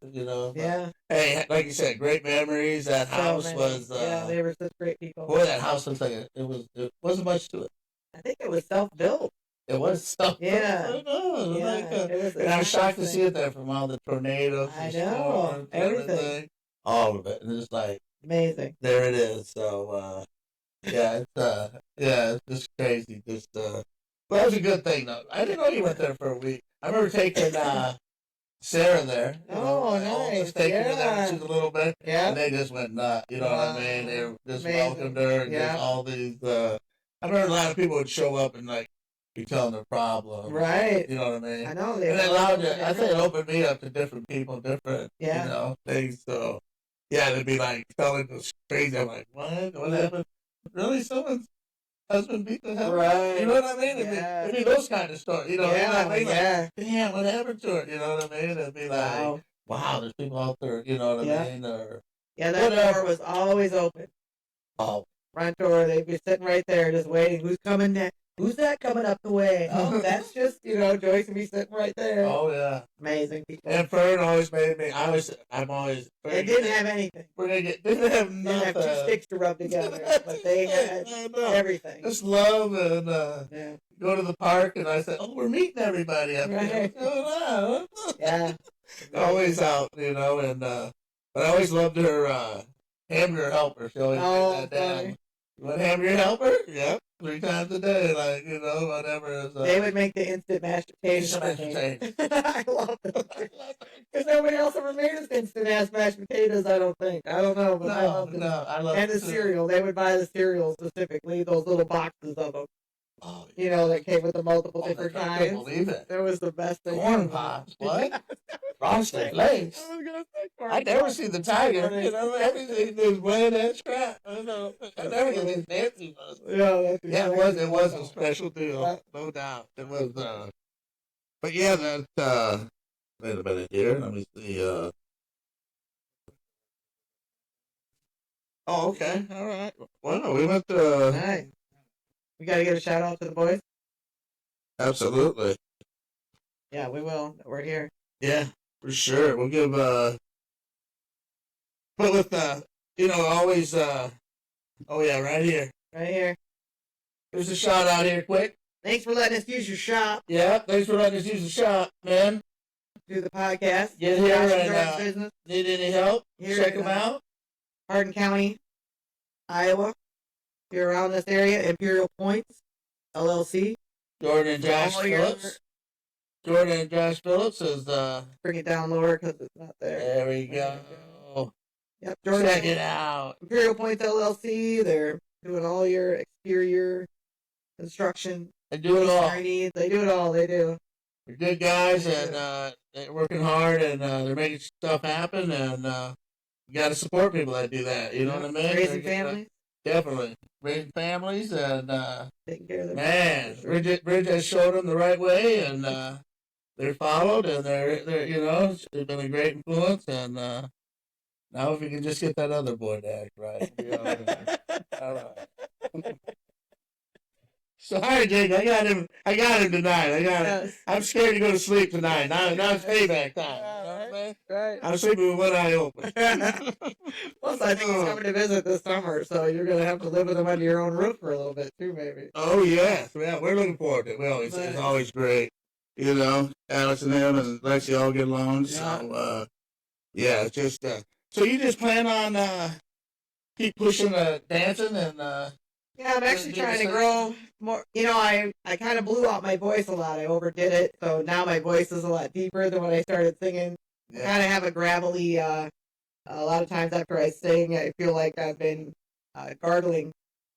Yeah. Hey, like you said, great memories. That house was. Yeah, they were such great people. Boy, that house was like it wasn't much to it. I think it was self-built. It was self-built. Yeah. I know. And I was shocked to see it there from all the tornadoes. I know. Everything. All of it. And it's like. Amazing. There it is. So, it's just crazy. Well, that was a good thing, though. I didn't know you went there for a week. I remember taking Sarah there. Nice. Taking her there just a little bit. Yeah. And they just went nuts. You know what I mean? They just welcomed her and just all these. I remember a lot of people would show up and be telling their problems. Right. You know what I mean? I know. And it allowed you. I think it opened me up to different people, different things. So. Yeah, they'd be telling us crazy. I'm like, what? What happened? Really? Someone's husband beat the hell? Right. You know what I mean? It'd be those kind of stories. You know what I mean? Damn, what happened to her? You know what I mean? It'd be like, wow, there's people out there, you know what I mean? Or that door was always open. Oh. Front door, they'd be sitting right there just waiting. Who's coming next? Who's that coming up the way? Oh, that's just, Joyce would be sitting right there. Oh, yeah. Amazing people. And Fern always made me, I'm always. They didn't have anything. Didn't have nothing. They didn't have 2 sticks to rub together, but they had everything. Just love and go to the park, and I said, oh, we're meeting everybody up here. What's going on? Yeah. Always out, and, but I always loved her hamburger helper. She always made that down. You want hamburger helper? Yep. 3 times a day, whatever. They would make the instant mashed potatoes. I love it. Because nobody else ever made us instant mashed potatoes, I don't think. I don't know, but I love them. I love and the cereal. They would buy the cereal specifically, those little boxes of them. Oh, that came with the multiple different kinds. I can't believe it. That was the best thing. Corn pops, what? Frosted Flakes. I never see the tiger. Everything is wet as crap. I never get these fancy ones. Yeah, it was a special deal, no doubt. It was. But yeah, that. Wait a minute here. Let me see. Oh, okay. All right. Well, we went to. Nice. We got to give a shout out to the boys. Absolutely. Yeah, we will. We're here. Yeah, for sure. We'll give but with always oh yeah, right here. Right here. There's a shout out here quick. Thanks for letting us use your shop. Yeah, thanks for letting us use the shop, man. Do the podcast. Get here and business. Need any help? Here check them out. Hardin County, Iowa. If you're around this area, Imperial Points, LLC. Jordan and Josh Phillips. Jordan and Josh Phillips is bring it down lower because it's not there. There we go. Yep, Jordan. Check it out. Imperial Points LLC. They're doing all your exterior construction. They do it all. They do it all. They do. They're good guys, and they're working hard, and they're making stuff happen, and you got to support people that do that. You know what I mean? Raising families. Definitely. Raising families, and taking care of their man, Bridget has showed them the right way, and they're followed, and they're you know, they've been a great influence, and now if we can just get that other boy to act right, all right. Sorry, Jake. I got him tonight. I'm scared to go to sleep tonight. Now it's payback time. Right. I'm sleeping with one eye open. Plus, I think he's coming to visit this summer, so you're going to have to live with him under your own roof for a little bit too, maybe. Oh yes, yeah. We're looking forward to it. Well, it's always great. You know, Alex and him and Lexi all get along. So yeah, it's just so you just plan on keep pushing dancing and. Yeah, I'm actually trying to grow more. You know, I kind of blew out my voice a lot. I overdid it, so now my voice is a lot deeper than when I started singing. Yeah. I kind of have a gravelly. A lot of times after I sing, I feel like I've been gargling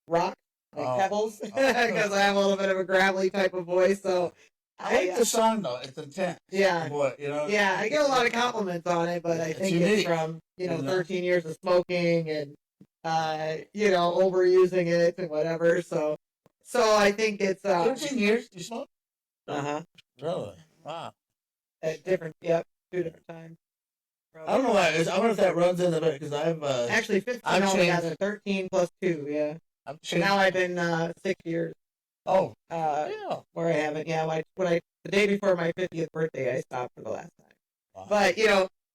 rock, like pebbles, because I have a little bit of a gravelly type of voice. So I like the song though; it's intense. Yeah, boy, you know. Yeah, I get a lot of compliments on it, but I think it's from 13 years of smoking and. Overusing it and whatever. So I think it's 13 years you smoke? Really? Wow. At 2 different times. I don't know why. I wonder if that runs into it because I've actually 15 altogether. 13 plus 2. Yeah. Now I've been 6 years. Oh. Where I haven't. Yeah. The day before my 50th birthday, I stopped for the last time. Wow. But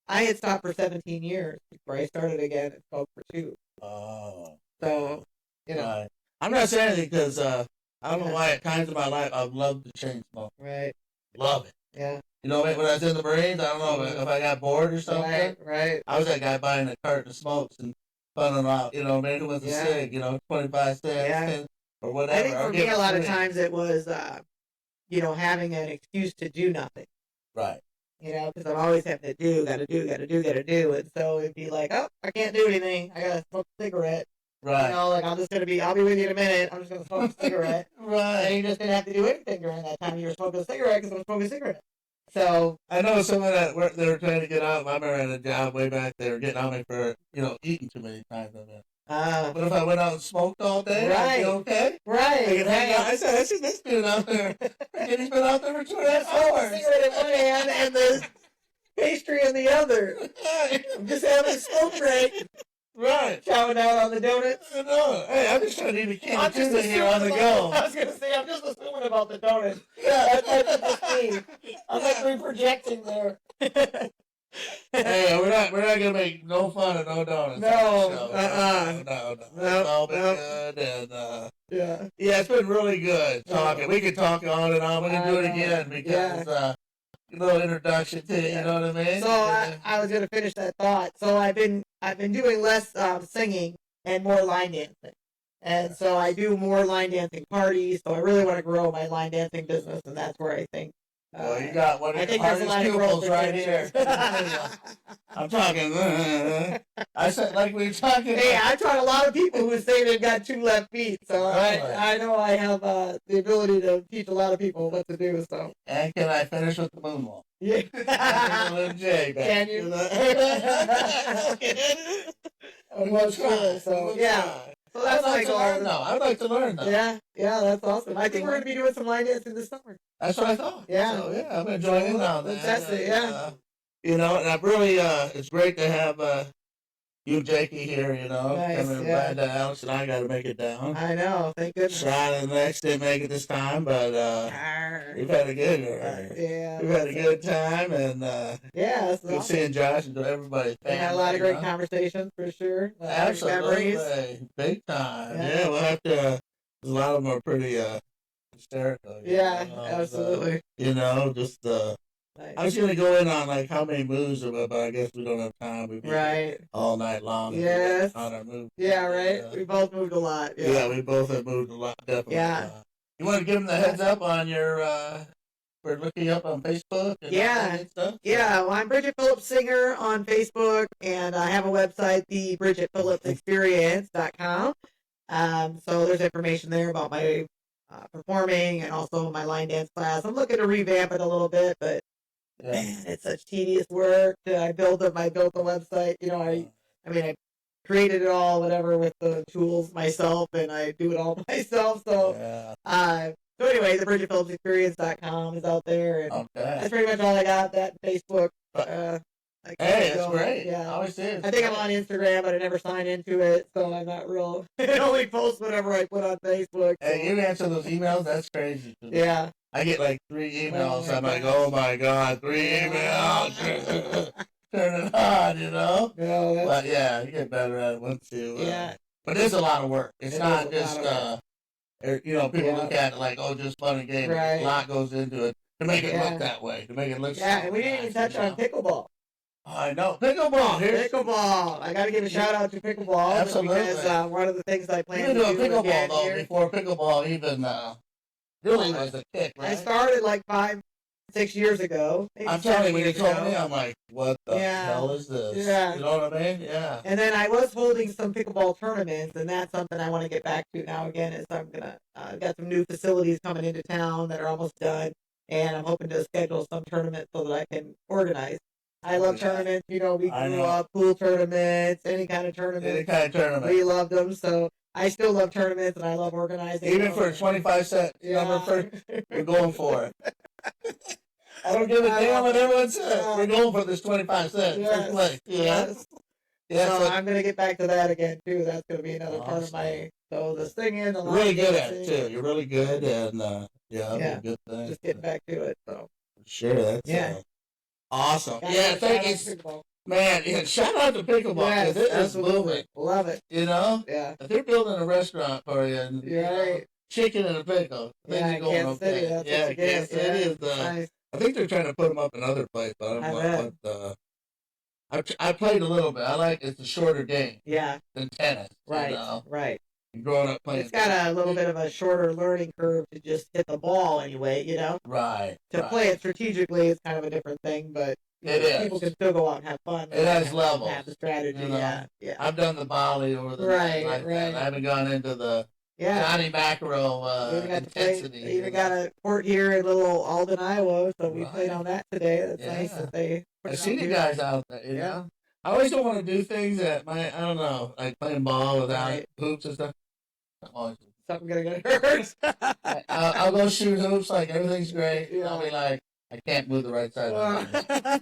I had stopped for 17 years before I started again and smoked for 2. Oh. So, Right. I'm not saying anything because I don't know why at times in my life I've loved to chain smoke. Right. Love it. Yeah. You know, when I was in the Marines, I don't know if I got bored or something. Right. I was that guy buying a carton of smokes and funning out, maybe it was a cig, 25 cents or whatever. I think for me, a lot of times it was, having an excuse to do nothing. Right. Because I'm always having to gotta do. And so it'd be like, oh, I can't do anything. I gotta smoke a cigarette. Right. Like I'll be with you in a minute. I'm just gonna smoke a cigarette. Right. And you just didn't have to do anything during that time. You were smoking a cigarette because I'm smoking a cigarette. So. I know some of that work they were trying to get out. I remember at a job way back, they were getting on me for, eating too many times. But if I went out and smoked all day, I'd be okay. Right. I could hang out. I said, I see this dude out there. And he's been out there for 2.5 hours. A cigarette in one hand and the pastry in the other. I'm just having a smoke break. Right. Chowing out on the donuts. No. Hey, I'm just trying to eat a can of tuna here on the go. I was going to say, I'm just assuming about the donuts. Yeah, that's just me. I'm like projecting there. Hey, we're not gonna make no fun of no donuts. No, no. It's all been good, and yeah, it's been really good talking. We could talk on and on. We can do it again because a little introduction to you know what I mean. So I was gonna finish that thought. So I've been doing less singing and more line dancing, and so I do more line dancing parties. So I really want to grow my line dancing business, and that's where I think. Well, you got one of your hardest pupils right here. I'm talking. I said like we were talking. Hey, I taught a lot of people who say they've got 2 left feet, so I know I have the ability to teach a lot of people what to do. So. And can I finish with the moonwalk? Yeah. Can you? Well, sure. So yeah. So that's I'd like to learn though. Yeah, that's awesome. I think we're going to be doing some line dancing this summer. That's what I thought. Yeah. So, I'm going to join in on that. That's it, yeah. And I'm really, it's great to have you and Jakey here, Nice, coming back to Alex and I got to make it down. I know, thank goodness. Sean and Lex didn't make it this time, but we've had a good time, and it's good seeing Josh and everybody. We had a lot of great conversations for sure. Absolutely, big time. Yeah, we'll have to. A lot of them are pretty hysterical. Yeah, absolutely. Just I was going to go in on like how many moves, but I guess we don't have time. We'd be right all night long. Yes. On our move. Yeah, right. We both moved a lot. Yeah, we both have moved a lot. Definitely. Yeah. You want to give them the heads up on your for looking up on Facebook and all that stuff? Yeah. Well, I'm Bridget Phillips Singer on Facebook, and I have a website, the Bridget Phillips Experience.com. So there's information there about my performing and also my line dance class. I'm looking to revamp it a little bit, but man, it's such tedious work. I built the website. I created it all, whatever, with the tools myself, and I do it all myself. So, so anyway, the BridgetPhillipsExperience.com is out there, and that's pretty much all I got. That Facebook. Hey, that's great. Yeah, always is. I think I'm on Instagram, but I never sign into it, so I'm not real. I only post whatever I put on Facebook. So. Hey, you answer those emails? That's crazy. Yeah. I get like 3 emails. I'm like, oh my God, 3 emails. Turn it on, No, but yeah, you get better at it once you. But it's a lot of work. It's not just, people look at it like, oh, just fun and game. Right. A lot goes into it to make it look that way, to make it look. Yeah, and we didn't even touch on pickleball. I know. Pickleball. Pickleball. I got to give a shout out to pickleball. Absolutely. Because one of the things I plan to do pickleball, though, before pickleball even really was a kick, right? I started like 5-6 years ago. I'm telling you, when you told me, I'm like, what the hell is this? Yeah. You know what I mean? Yeah. And then I was holding some pickleball tournaments, and that's something I want to get back to now again, is I'm going to, I've got some new facilities coming into town that are almost done, and I'm hoping to schedule some tournaments so that I can organize. I love tournaments. We grew up, pool tournaments, any kind of tournament. We loved them, so I still love tournaments, and I love organizing. Even for a 25-cent number, we're going for it. I don't give a damn what everyone says. We're going for this 25 cents. Yes. So I'm going to get back to that again, too. That's going to be another part of my, the singing. You're really good at it, too. You're really good, and a good thing. Just getting back to it, so. Sure, that's awesome. Thank you. Man, shout out to Pickleball, because it is moving. Love it. Yeah. If they're building a restaurant for you, and chicken and a pickle, things are going okay. Kansas City is nice. I think they're trying to put them up in other places, but I don't know what. I played a little bit. I like it's a shorter game. Yeah. Than tennis. Right. Right. Growing up playing. It's got a little bit of a shorter learning curve to just hit the ball anyway. Right. To play it strategically is kind of a different thing, but people can still go out and have fun. It has levels. Have the strategy. Yeah. I've done the volley over the right. I haven't gone into the. Johnny Mackerel intensity. They even got a court here in little Alden, Iowa, so we played on that today. That's nice that they. I see you guys out there. I always don't want to do things that I don't know, like playing ball without hoops and stuff. Something gonna get hurt. I'll go shoot hoops, like everything's great. I'll be like, I can't move the right side of my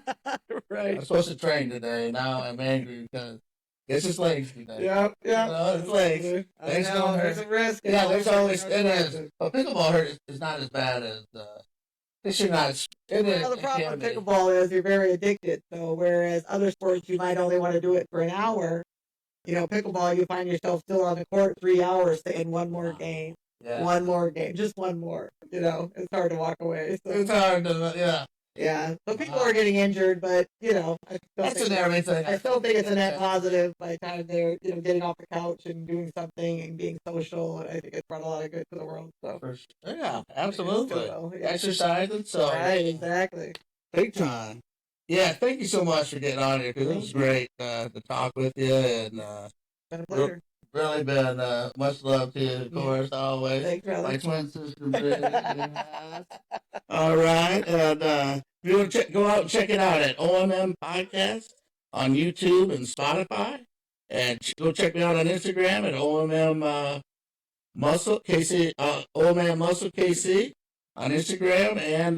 Right. I'm supposed to train today. Now I'm angry because. It's just legs today. Yeah. It's legs. Legs don't hurt. There's a risk. Yeah, there's always, it is. But pickleball hurt is not as bad as, it should not, it is. Well, the problem with pickleball is you're very addicted. So whereas other sports, you might only want to do it for an hour, pickleball, you find yourself still on the court 3 hours to end one more game. Yeah. One more game. Just one more. It's hard to walk away. So. It's hard to, Yeah, so people are getting injured, but that's an everything. I still think it's a net positive by the time they're getting off the couch and doing something and being social. And I think it's brought a lot of good to the world. So yeah, absolutely. Exercise and so right, exactly, big time. Yeah, thank you so much for getting on here because it was great to talk with you and been a pleasure. Really been much love to you, of course, always. Thanks, brother. My twin sister. All right, and if you want to go out and check it out at OMM Podcast on YouTube and Spotify, and go check me out on Instagram at OMM Muscle KC, OMM Muscle KC on Instagram, and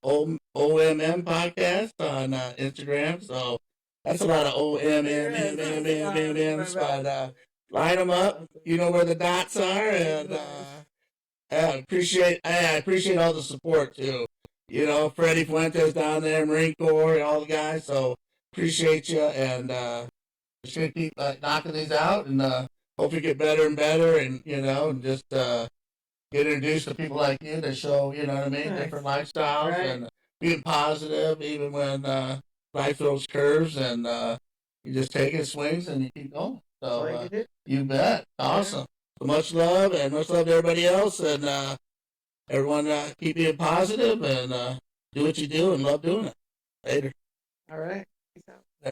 OMM Podcast on Instagram. So that's a lot of OMMs, but. Line them up. You know where the dots are, and I appreciate all the support too. Freddie Fuentes down there, Marine Corps, and all the guys. So appreciate you, and just gonna keep knocking these out, and hope you get better and better, and and just get introduced to people like you that show, different lifestyles, and being positive even when life throws curves, and you just take it, swings, and you keep going. So you bet. Awesome. Yeah. So much love, and much love to everybody else, and everyone keep being positive and do what you do and love doing it. Later. All right.